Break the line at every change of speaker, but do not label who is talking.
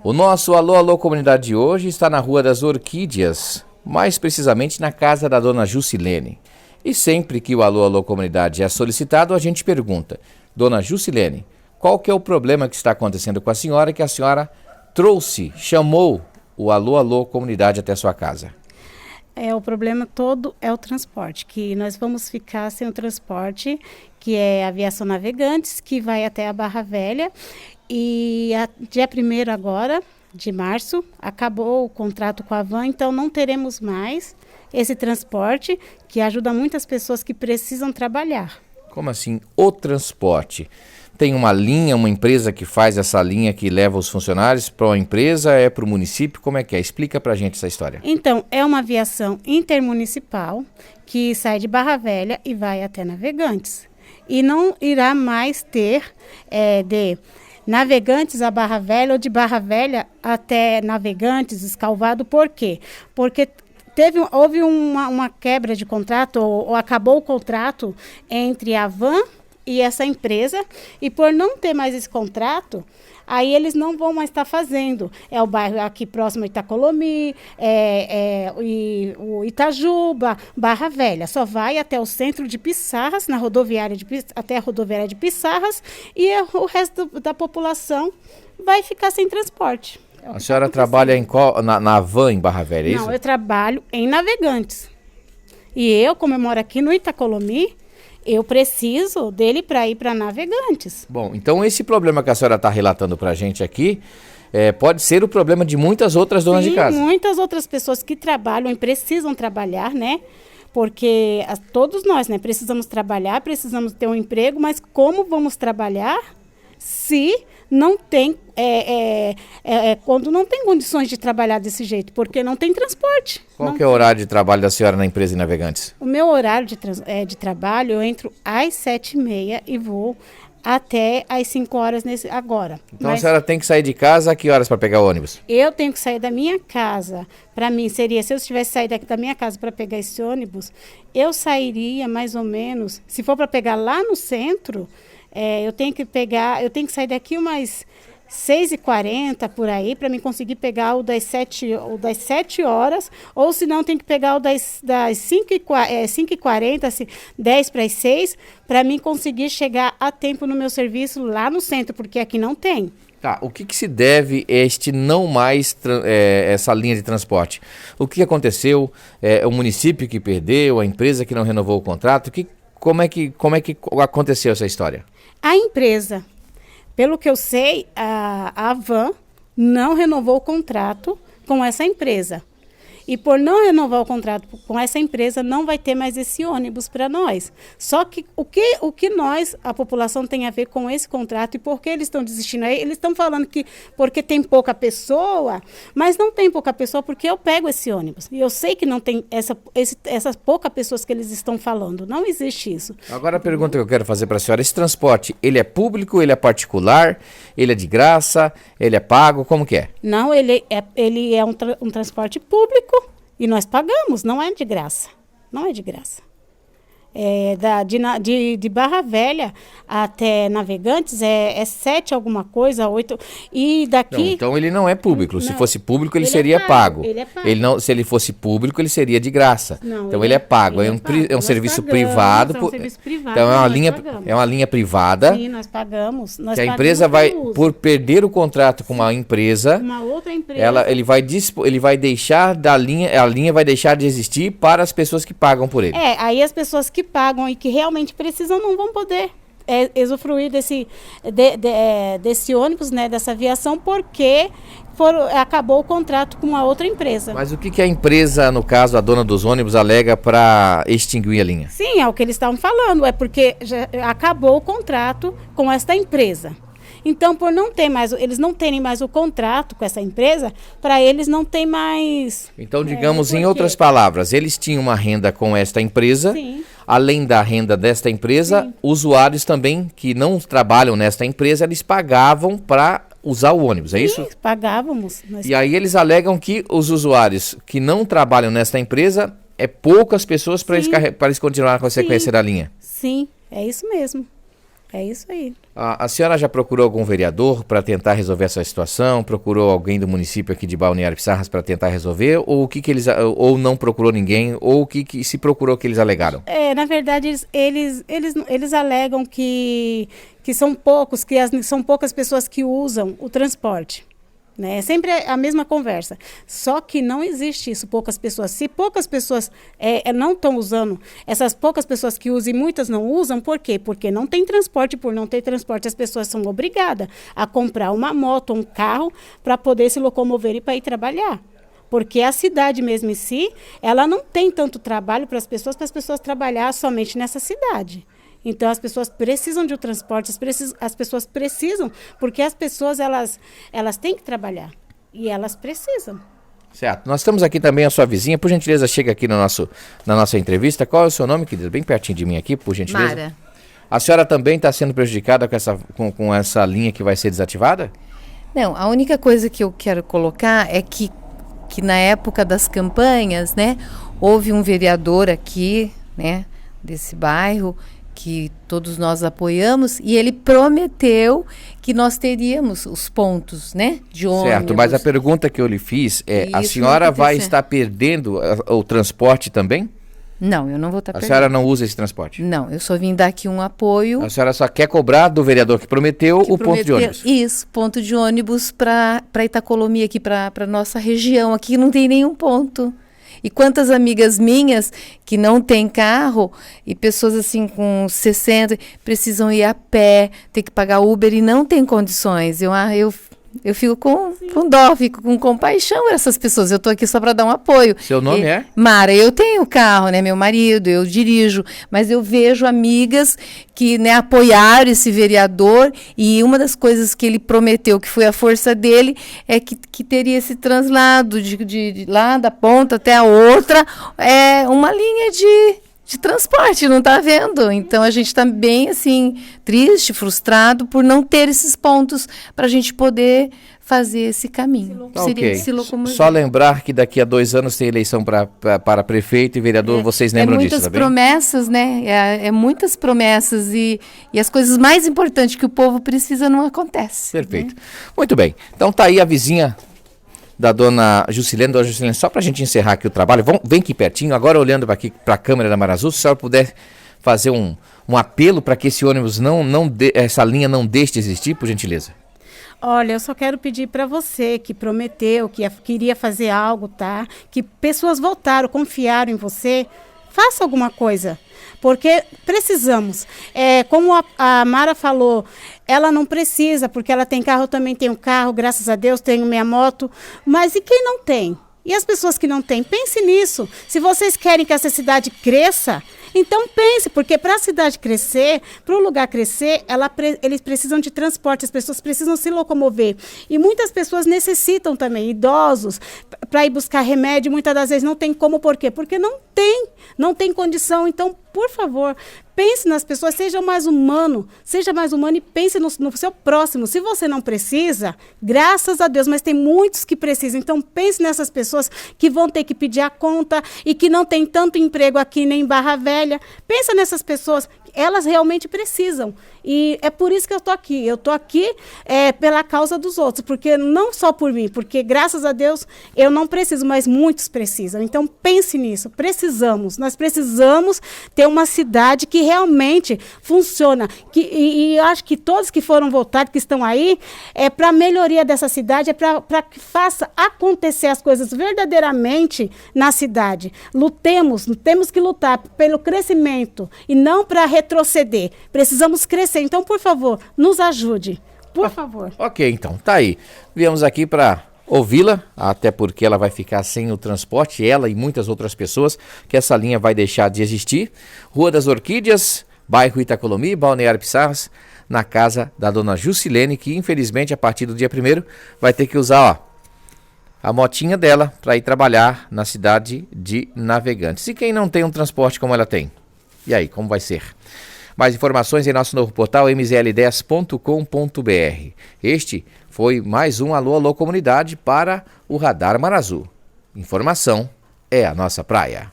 O nosso Alô Alô Comunidade de hoje está na Rua das Orquídeas, mais precisamente na casa da dona Jusilene. E sempre que o Alô Alô Comunidade é solicitado, a gente pergunta: Dona Jusilene, qual que é o problema que está acontecendo com a senhora que a senhora chamou o Alô Alô Comunidade até sua casa?
O problema todo é o transporte, que nós vamos ficar sem o transporte, que é a Aviação Navegantes, que vai até a Barra Velha. E dia 1º agora, de março, acabou o contrato com a Van, então não teremos mais esse transporte, que ajuda muitas pessoas que precisam trabalhar.
Como assim, o transporte? Tem uma linha, uma empresa que faz essa linha que leva os funcionários para a empresa, é para o município? Como é que é? Explica para a gente essa história.
Então, é uma aviação intermunicipal que sai de Barra Velha e vai até Navegantes. E não irá mais ter de Navegantes a Barra Velha ou de Barra Velha até Navegantes, Escalvado. Por quê? Porque houve uma quebra de contrato ou acabou o contrato entre a Van e essa empresa, e por não ter mais esse contrato, aí eles não vão mais estar fazendo. É o bairro aqui próximo a Itacolomi, o Itajuba, Barra Velha. Só vai até o centro de Pissarras, até a rodoviária de Pissarras, e o resto da população vai ficar sem transporte.
A senhora trabalha na Van em Barra Velha, é isso?
Não, eu trabalho em Navegantes. E eu, como eu moro aqui no Itacolomi, eu preciso dele para ir para Navegantes.
Bom, então esse problema que a senhora está relatando para a gente aqui pode ser o problema de muitas outras donas de casa.
Muitas outras pessoas que trabalham e precisam trabalhar, né? Porque todos nós, né, precisamos trabalhar, precisamos ter um emprego, mas como vamos trabalhar se não tem, quando não tem condições de trabalhar desse jeito, porque não tem transporte.
Qual que é o horário de trabalho da senhora na empresa em Navegantes?
O meu horário de trabalho, eu entro às 7h30 e vou até às 5 horas agora.
Então a senhora tem que sair de casa a que horas para pegar o ônibus?
Eu tenho que sair da minha casa. Para mim seria, se eu tivesse saído da minha casa para pegar esse ônibus, eu sairia mais ou menos, se for para pegar lá no centro, eu tenho que sair daqui umas 6h40 por aí, para mim conseguir pegar o das 7 horas, ou se não, tem que pegar o das 5h40, 10 para as 6, para mim conseguir chegar a tempo no meu serviço lá no centro, porque aqui não tem.
Tá, o que se deve essa linha de transporte? O que aconteceu? O município que perdeu, a empresa que não renovou o contrato? Como é que aconteceu essa história?
A empresa, pelo que eu sei, a Van não renovou o contrato com essa empresa. E por não renovar o contrato com essa empresa, não vai ter mais esse ônibus para nós. Só que o que nós, a população, tem a ver com esse contrato e por que eles estão desistindo? Aí eles estão falando que porque tem pouca pessoa, mas não tem pouca pessoa porque eu pego esse ônibus. E eu sei que não tem essas poucas pessoas que eles estão falando. Não existe isso.
Agora a pergunta que eu quero fazer para a senhora: esse transporte, ele é público, ele é particular, ele é de graça, ele é pago, como que é?
Não, ele é um transporte público. E nós pagamos, não é de graça. Não é de graça. De Barra Velha até Navegantes é 7 alguma coisa, 8. E daqui...
Não, então ele não é público. Não. Se fosse público, ele seria pago.
Ele é pago.
Se ele fosse público, ele seria de graça.
Não,
então ele é pago. É um serviço privado.
É um serviço privado.
Então é uma linha privada.
Sim, nós pagamos.
Que a empresa vai, por perder o contrato com uma empresa,
uma outra empresa,
ele vai deixar a linha vai deixar de existir para as pessoas que pagam por ele.
Aí as pessoas que pagam e que realmente precisam não vão poder usufruir desse ônibus, né, dessa aviação, porque acabou o contrato com uma outra empresa.
Mas o que a empresa, no caso, a dona dos ônibus, alega para extinguir a linha?
Sim, é o que eles estavam falando, é porque já acabou o contrato com esta empresa. Então, por não ter mais, eles não terem mais o contrato com essa empresa, para eles não tem mais...
Então, digamos, em outras palavras, eles tinham uma renda com esta empresa.
Sim.
Além da renda desta empresa, sim, usuários também que não trabalham nesta empresa, eles pagavam para usar o ônibus, é isso?
Sim, pagávamos.
E aí eles alegam que os usuários que não trabalham nesta empresa, poucas pessoas para eles continuar com a sequência da linha.
Sim, é isso mesmo. É isso aí.
A senhora já procurou algum vereador para tentar resolver essa situação? Procurou alguém do município aqui de Balneário Pissarras para tentar resolver? Ou o que eles, ou não procurou ninguém? Ou o que se procurou que eles alegaram?
Na verdade, eles alegam que são poucos, são poucas pessoas que usam o transporte. Né? É sempre a mesma conversa. Só que não existe isso, poucas pessoas. Se poucas pessoas não estão usando, essas poucas pessoas que usam e muitas não usam, por quê? Porque não tem transporte. Por não ter transporte, as pessoas são obrigadas a comprar uma moto, um carro, para poder se locomover e para ir trabalhar. Porque a cidade mesmo em si, ela não tem tanto trabalho para as pessoas trabalhar somente nessa cidade. Então, as pessoas precisam de um transporte, as pessoas precisam, porque as pessoas, elas têm que trabalhar, e elas precisam.
Certo. Nós estamos aqui também, a sua vizinha, por gentileza, chega aqui na nossa entrevista. Qual é o seu nome, querida? Bem pertinho de mim aqui, por gentileza.
Mara.
A senhora também está sendo prejudicada com essa linha que vai ser desativada?
Não, a única coisa que eu quero colocar é que na época das campanhas, né, houve um vereador aqui, né, desse bairro, que todos nós apoiamos, e ele prometeu que nós teríamos os pontos, né, de ônibus.
Certo, mas a pergunta que eu lhe fiz é, a
Isso
senhora vai estar perdendo o transporte também?
Não, eu não vou estar
A
perdendo.
senhora não usa esse transporte?
Não, eu só vim dar aqui um apoio.
A senhora só quer cobrar do vereador que prometeu o ponto de ônibus?
Isso, ponto de ônibus para Itacolomi, aqui para nossa região. Aqui não tem nenhum ponto. E quantas amigas minhas que não têm carro e pessoas assim com 60 precisam ir a pé, ter que pagar Uber e não tem condições. Eu fico com dó, fico com compaixão dessas pessoas. Eu estou aqui só para dar um apoio.
Seu nome é?
Mara, eu tenho carro, né? Meu marido, eu dirijo, mas eu vejo amigas que, né, apoiaram esse vereador, e uma das coisas que ele prometeu, que foi a força dele, é que teria esse translado de lá da ponta até a outra, uma linha de transporte, não está vendo? Então a gente está bem assim, triste, frustrado por não ter esses pontos para a gente poder fazer esse caminho.
Ok.
Se locomover.
Só lembrar que daqui a 2 anos tem eleição para prefeito e vereador, vocês lembram disso, tá bem?
Muitas promessas, né? É muitas promessas e as coisas mais importantes que o povo precisa não acontecem.
Perfeito. Né? Muito bem. Então tá aí a vizinha da dona Juscelene. Dona Juscelene, só para a gente encerrar aqui o trabalho, vem aqui pertinho, agora olhando para a câmera da Marazul, se a senhora puder fazer um apelo para que esse ônibus essa linha não deixe de existir, por gentileza.
Olha, eu só quero pedir para você que prometeu, que queria fazer algo, tá? Que pessoas voltaram, confiaram em você, faça alguma coisa. Porque precisamos. Como a Mara falou, ela não precisa, porque ela tem carro, eu também tenho carro, graças a Deus, tenho minha moto. Mas e quem não tem? E as pessoas que não têm? Pense nisso. Se vocês querem que essa cidade cresça, então pense, porque para a cidade crescer, para o lugar crescer, eles precisam de transporte, as pessoas precisam se locomover. E muitas pessoas necessitam também, idosos, para ir buscar remédio, muitas das vezes não tem como, por quê? Porque não tem condição. Então, por favor, pense nas pessoas, seja mais humano e pense no seu próximo. Se você não precisa, graças a Deus, mas tem muitos que precisam. Então, pense nessas pessoas que vão ter que pedir a conta e que não tem tanto emprego aqui nem em Barra Velha. Pensa nessas pessoas, elas realmente precisam. E é por isso que eu estou aqui. Eu estou aqui pela causa dos outros, porque não só por mim, porque graças a Deus eu não preciso, mas muitos precisam. Então pense nisso, nós precisamos ter uma cidade que realmente funciona. E acho que todos que foram votados, que estão aí, para a melhoria dessa cidade, para que faça acontecer as coisas verdadeiramente na cidade. Temos que lutar pelo crescimento e não para retroceder. Precisamos crescer. Então, por favor, nos ajude. Por favor.
Ok, então, tá aí. Viemos aqui para ouvi-la, até porque ela vai ficar sem o transporte, ela e muitas outras pessoas, que essa linha vai deixar de existir. Rua das Orquídeas, bairro Itacolomi, Balneário Pissarras, na casa da dona Juscelene, que infelizmente a partir do dia 1º vai ter que usar a motinha dela para ir trabalhar na cidade de Navegantes. E quem não tem um transporte como ela tem? E aí, como vai ser? Mais informações em nosso novo portal mzl10.com.br. Este foi mais um Alô, Alô Comunidade para o Radar Marazul. Informação é a nossa praia.